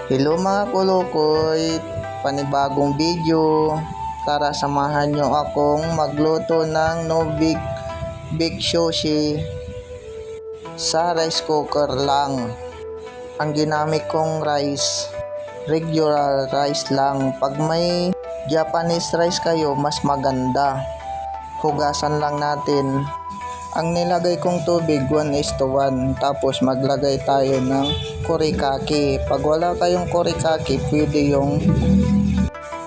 Hello mga kulukoy, panibagong video. Tara samahan nyo akong magluto ng no big sushi sa rice cooker lang. Ang ginamit kong rice, regular rice lang. Pag may Japanese rice kayo, mas maganda. Hugasan lang natin. Ang nilagay kong tubig 1:1, tapos maglagay tayo ng kurikake. Pag wala kayong kurikake, pwede yung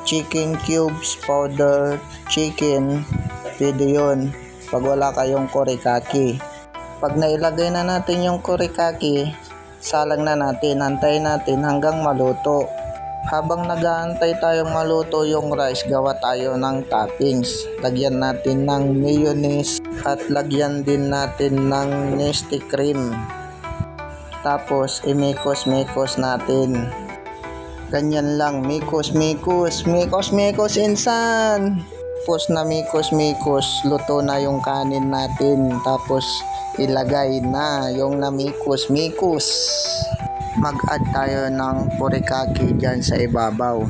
chicken cubes, powder chicken, pwede yun pag wala kayong kurikake. Pag nailagay na natin yung kurikake, salang na natin, antayin natin hanggang maluto. Habang nag-aantay tayong maluto yung rice, gawa tayo ng toppings. Lagyan natin ng mayonnaise at lagyan din natin ng Nestea cream. Tapos imikos-mikos natin. Ganyan lang, mikos insan. Tapos na mikos, luto na yung kanin natin. Tapos ilagay na yung namikos. Mag-add tayo ng kurikake dyan sa ibabaw.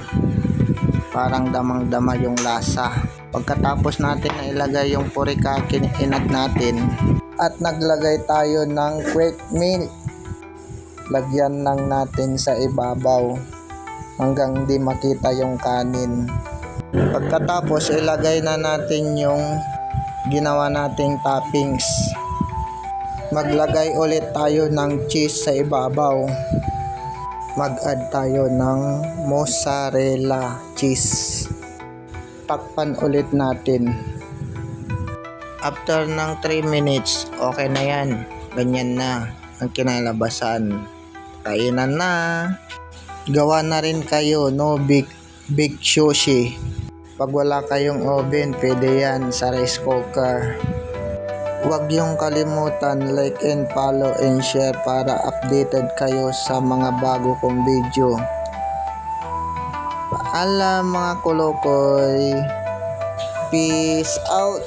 Parang damang-dama yung lasa. Pagkatapos natin na ilagay yung kurikake, inad natin. At naglagay tayo ng quick milk. Lagyan lang natin sa ibabaw hanggang di makita yung kanin. Pagkatapos ilagay na natin yung ginawa nating toppings. Maglagay ulit tayo ng cheese sa ibabaw. Mag-add tayo ng mozzarella cheese. Takpan ulit natin. After ng 3 minutes, okay na yan. Ganyan na ang kinalabasan. Kainan na. Gawa na rin kayo no big sushi. Pag wala kayong oven, pwede yan sa rice cooker. Huwag yung kalimutan like and follow and share para updated kayo sa mga bago kong video. Paalam mga kulukoy. Peace out.